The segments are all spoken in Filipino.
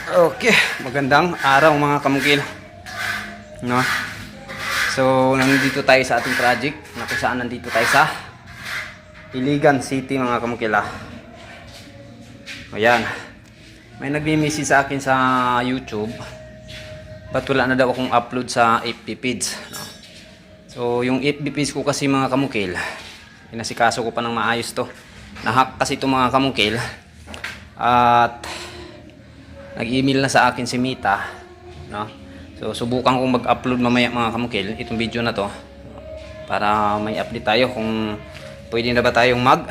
Okay, magandang araw mga kamukil. No? So, nandito tayo sa ating project na kung saan nandito tayo sa Iligan City mga kamukil. Ayan. May nagmi-message sa akin sa YouTube. Ba't wala na daw akong upload sa FB page? No? So, yung FB page ko kasi mga kamukil, inasikaso ko pa ng maayos to. Nahack kasi ito mga kamukil. At nag-email na sa akin si Mita, no? So subukan kong mag-upload mamaya mga kamukil itong video na to para may update tayo kung pwede na ba tayong mag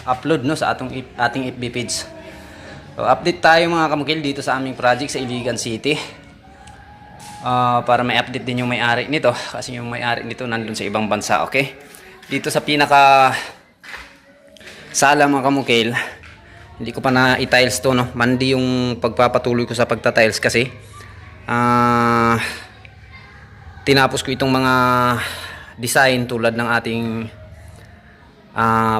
upload no sa ating FB page. So update tayo mga kamukil dito sa aming project sa Iligan City. Para may update din yung may-ari nito kasi yung may-ari nito nandun sa ibang bansa, okay? Dito sa pinaka sala mga kamukil, hindi ko pa na i-tiles to, no? Mandi yung pagpapatuloy ko sa pagta-tiles kasi tinapos ko itong mga design tulad ng ating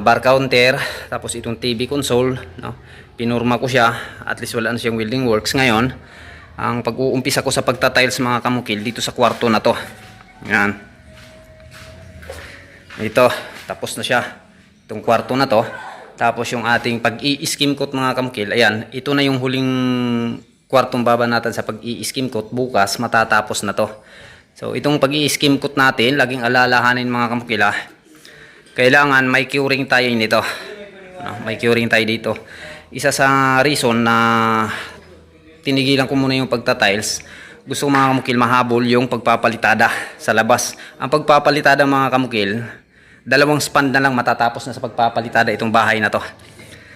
bar counter, tapos itong TV console, no? Pinurma ko siya, at least wala na siyang welding works. Ngayon, ang pag-uumpisa ko sa pagta-tiles mga kamukil dito sa kwarto na to. Yan. Ito, tapos na siya. Itong kwarto na to. Tapos yung ating pag-i-skim coat mga kamukil, ayan, ito na yung huling kwartong baba natin sa pag-i-skim coat. Bukas matatapos na to. So itong pag-i-skim coat natin, laging alalahanin mga kamukil, kailangan may curing tayo nito, no? May curing tayo dito. Isa sa reason na tinigilan ko muna yung pagta-tiles, gusto ko mga kamukil mahabol yung pagpapalitada sa labas. Ang pagpapalitada mga kamukil, dalawang span na lang matatapos na sa pagpapalitada itong bahay na to.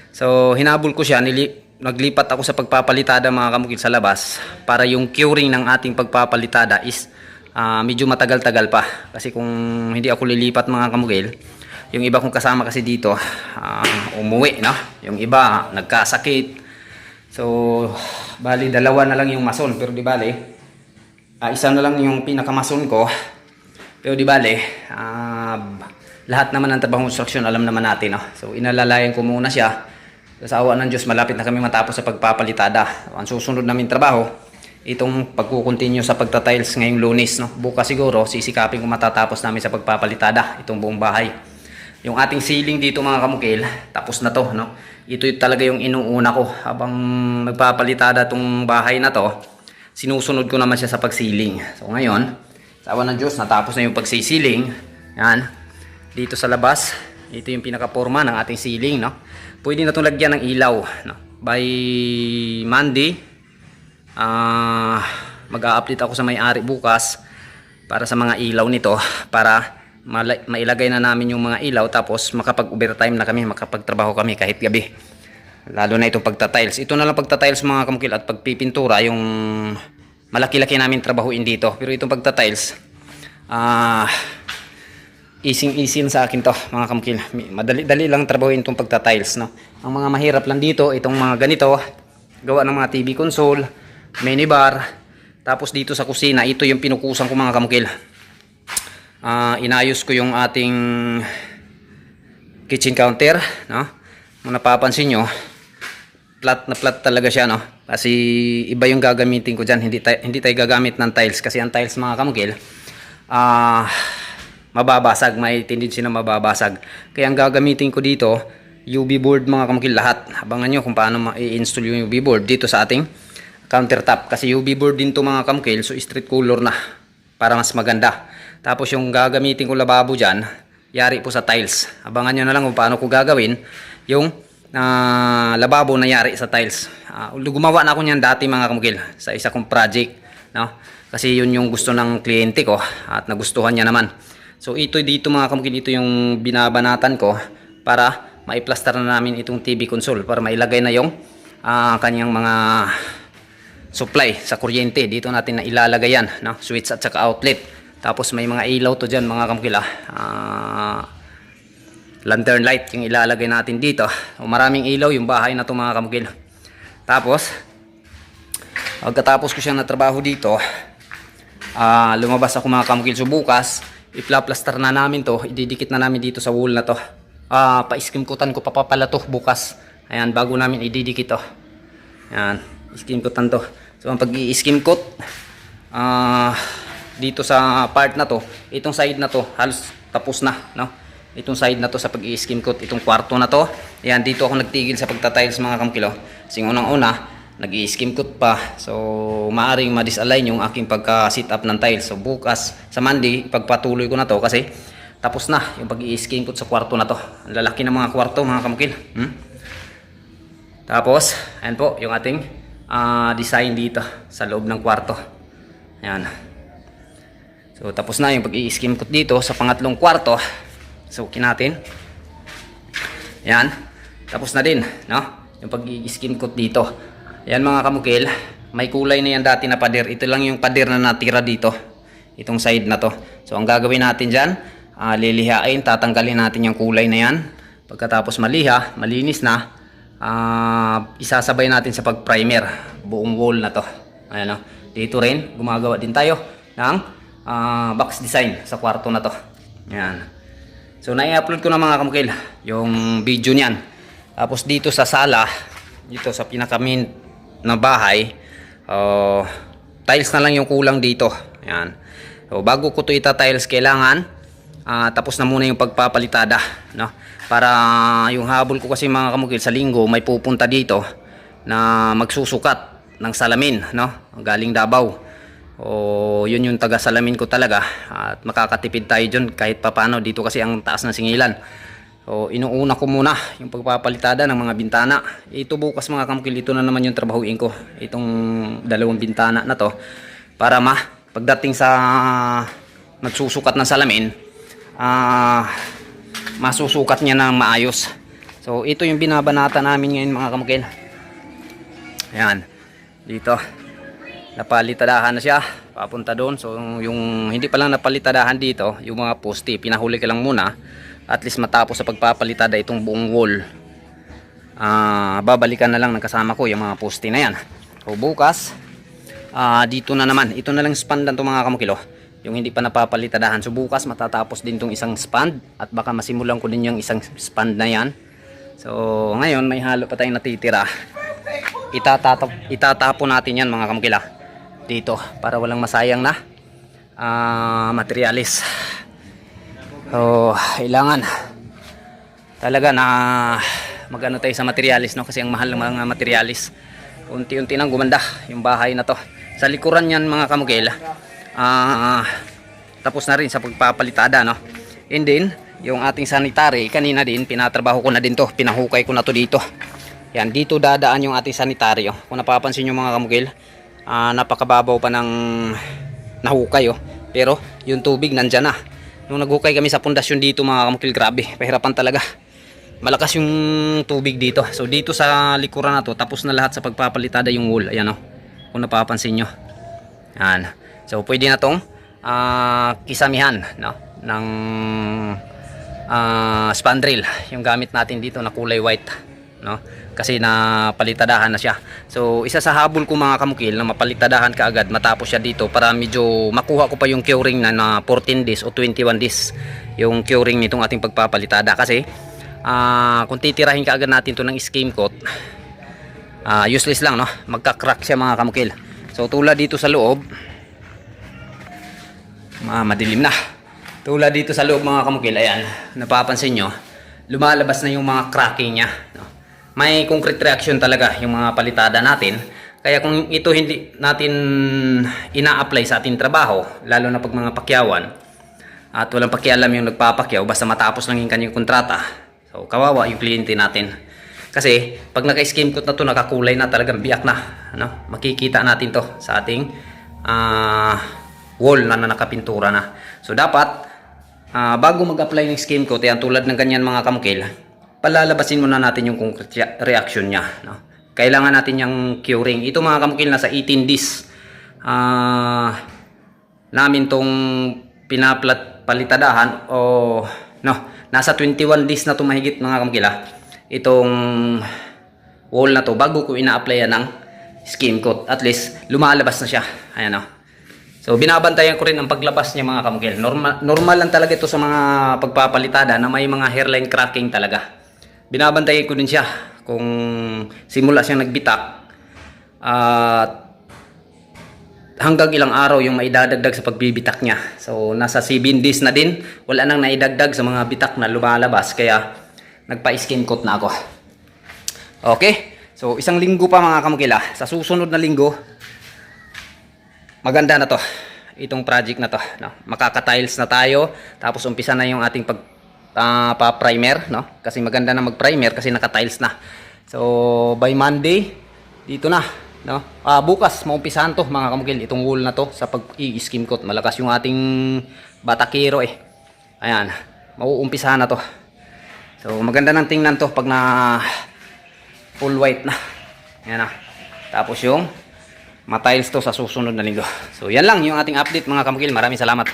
So hinabol ko siya, naglipat ako sa pagpapalitada mga kamukil sa labas para yung curing ng ating pagpapalitada is medyo matagal-tagal pa. Kasi kung hindi ako lilipat mga kamukil, yung iba kong kasama kasi dito umuwi, no? Yung iba nagkasakit. So bali dalawa na lang yung mason, pero di bali isa na lang yung pinakamason ko, pero di bali lahat naman ng trabaho construction alam naman natin, no? So inalalayan ko muna siya. Sa awa ng Diyos, malapit na kami matapos sa pagpapalitada. Ang susunod namin trabaho, itong pagkukontinue sa pagta-tiles ngayong Lunes, no? Bukas siguro sisikapin ko matatapos namin sa pagpapalitada itong buong bahay. Yung ating ceiling dito mga kamukil, tapos na to, no? Ito talaga yung inuuna ko habang magpapalitada itong bahay na to. Sinusunod ko naman siya sa pag-ceiling. So ngayon, sa awa ng Diyos, natapos na yung pag-ceiling. Yan. Dito sa labas, ito yung pinaka-forma ng ating ceiling, no? Pwede na itong lagyan ng ilaw, no? By Monday, mag-a-update ako sa may-ari bukas para sa mga ilaw nito, para mailagay na namin yung mga ilaw, tapos makapag-overtime na kami, makapagtrabaho kami kahit gabi. Lalo na itong pagta-tiles. Ito na lang pagta-tiles mga kamukil, at pagpipintura yung malaki-laki namin trabahuin dito. Pero itong pagta-tiles, easy sa akin to mga kamukil. Madali-dali lang trabahuin itong pagta-tiles, no? Ang mga mahirap lang dito, itong mga ganito, gawa ng mga TV console, minibar. Tapos dito sa kusina, ito yung pinukusan ko mga kamukil. Inayos ko yung ating kitchen counter, no? Kung napapansin nyo, flat na flat talaga siya, no? Kasi iba yung gagamitin ko dyan. Hindi tayo gagamit ng tiles, kasi ang tiles mga kamukil mababasag, may tendency na mababasag. Kaya ang gagamitin ko dito, UV board mga kamukil lahat. Abangan nyo kung paano ma-install yung UV board dito sa ating countertop. Kasi UV board din to mga kamukil, so street color na para mas maganda. Tapos yung gagamitin ko lababo dyan, yari po sa tiles. Abangan nyo na lang kung paano ko gagawin yung lababo na yari sa tiles. Gumawa na ako niyan dati mga kamukil sa isa kong project, no? Kasi yun yung gusto ng kliyente ko at nagustuhan niya naman. So ito dito mga kamukil, ito yung binabanatan ko para maiplaster na namin itong TV console, para mailagay na yung kanyang mga supply sa kuryente. Dito natin na ilalagay yan, no? Switch at saka outlet. Tapos may mga ilaw to dyan mga kamukil, lantern light yung ilalagay natin dito. O maraming ilaw yung bahay na to mga kamukil. Tapos pagkatapos ko siyang natrabaho dito, lumabas ako mga kamukil. So bukas iplaplaster na namin to, ididikit na namin dito sa wall na to. Pa-skim coatan ko pa pala to bukas. Ayan, bago namin ididikit to. Yan, skim coatan to. So ang pag-i-skim coat, dito sa part na to, itong side na to halos tapos na, no? Itong side na to sa pag-i-skim coat, itong kwarto na to. Yan, dito ako nagtigil sa pagtatiles mga kamkilo. Kasi unang-una, nag-i-skim coat pa. So maaring ma-disalign yung aking pagka-sit up ng tiles. So bukas sa Monday, pagpatuloy ko na to kasi tapos na yung pag-i-skim coat sa kwarto na to. Ang lalaki ng mga kwarto mga kamkil. Tapos, ayan po yung ating design dito sa loob ng kwarto. Ayan. So tapos na yung pag-i-skim coat dito sa pangatlong kwarto. Sukin natin. Ayan. Tapos na din, no? Yung pag-i-skim coat dito. Ayan mga kamukil, may kulay na yan dati na pader. Ito lang yung pader na natira dito. Itong side na to. So ang gagawin natin dyan, lilihain, tatanggalin natin yung kulay na yan. Pagkatapos maliha, malinis na, isasabay natin sa pag-primer buong wall na to. Ayan, no? Dito rin, gumagawa din tayo ng box design sa kwarto na to. Ayan. So na-upload ko na mga kamukil yung video niyan. Tapos dito sa sala, dito sa pinaka-main na bahay, tiles na lang yung kulang dito. Ayan. So bago ko to ita-tiles, kailangan tapos na muna yung pagpapalitada, no? Para yung habol ko kasi mga kamukil sa linggo may pupunta dito na magsusukat ng salamin, no? Galing Davao. Yun yung taga salamin ko talaga at makakatipid tayo dyan kahit papano. Dito kasi ang taas ng singilan. Inuuna ko muna yung pagpapalitada ng mga bintana. Ito bukas mga kamukil, ito na naman yung trabahuin ko, itong dalawang bintana na to, para pagdating sa magsusukat ng salamin, masusukat niya ng maayos. So ito yung binabanata namin ngayon mga kamukil. Ayan, dito napalitadahan na siya papunta doon. So yung hindi pa lang napalitadahan dito, yung mga poste pinahuli ka lang muna, at least matapos sa pagpapalitada itong buong wall. Babalikan na lang ng kasama ko yung mga poste na yan. So bukas, dito na naman, ito na lang spandan to mga kamukilo, yung hindi pa napapalitadahan. So bukas matatapos din tong isang span at baka masimulan ko din yung isang span na yan. So ngayon may halo pa tayong natitira. Itatapo natin yan mga kamukila dito para walang masayang na materialis. So kailangan talaga na magano tayo sa materialis, no? Kasi ang mahal ng mga materialis. Unti-unti nang gumanda yung bahay na to. Sa likuran yan mga kamukil, tapos na rin sa pagpapalitada, no? And then yung ating sanitary kanina din pinatrabaho ko na din to, pinahukay ko na to dito. Yan, dito dadaan yung ating sanitaryo. Kung napapansin nyo mga kamukil, napakababaw pa ng nahukay, oh. Pero yung tubig nandyan na. Nung naghukay kami sa pundasyon dito mga kamukil, grabe, pahirapan talaga. Malakas yung tubig dito. So dito sa likuran na to, tapos na lahat sa pagpapalitada yung wall. Ayan, oh. Kung napapansin nyo. Yan. So pwede na tong kisamihan, no? Ng spandrel. Yung gamit natin dito na kulay white, no? Kasi napalitadahan na siya. So isa sa habol ko mga kamukil na mapalitadahan ka agad matapos siya dito, para medyo makuha ko pa yung curing na 14 days o 21 days yung curing nitong ating pagpapalitada. Kasi kung titirahin ka agad natin to ng skim coat, useless lang, no? Magka-crack siya mga kamukil. So tulad dito sa loob, madilim na. Tulad dito sa loob mga kamukil, ayan, napapansin nyo, lumalabas na yung mga cracking nya, no? May concrete reaction talaga yung mga palitada natin. Kaya kung ito hindi natin ina-apply sa ating trabaho, lalo na pag mga pakyawan, at walang pakialam yung nagpapakyaw, basta matapos lang yung kanyang kontrata, so kawawa yung kliyente natin. Kasi pag naka-skim coat na to, nakakulay na, talagang biyak na, ano? Makikita natin to sa ating wall na nakapintura na. So dapat bago mag-apply ng skim coat, yan, tulad ng ganyan mga kamukil, palalabasin muna natin yung concrete reaction nya, no? Kailangan natin yung curing. Ito mga kamukil, nasa 18 days namin tong pinapalitadahan, o no, nasa 21 days na to mahigit mga kamukil, itong wall na to bago ko ina-applyan ng skim coat. At least lumalabas na siya. Ayan, no? So binabantayan ko rin ang paglabas niya mga kamukil. Normal lang talaga ito sa mga pagpapalitada na may mga hairline cracking talaga. Binabantayan ko din siya kung simula siyang nagbitak, At hanggang ilang araw yung maidadagdag sa pagbibitak niya. So nasa 7 days na din, wala nang naidagdag sa mga bitak na lumalabas, kaya nagpa-skim coat na ako. Okay, so isang linggo pa mga kamukila. Sa susunod na linggo, maganda na to, itong project na to, no? Makaka-tiles na tayo, tapos umpisa na yung ating pa-primer, no? Kasi maganda na mag-primer kasi naka-tiles na. So by Monday, dito na, no? Bukas maumpisahan to mga kamukil, itong wool na to sa pag-i-skim coat. Malakas yung ating batakero eh. Ayan, mauumpisahan na to. So maganda ng tingnan to pag na full white na. Ayan na. Tapos yung matiles to sa susunod na linggo. So yan lang yung ating update mga kamukil. Maraming salamat.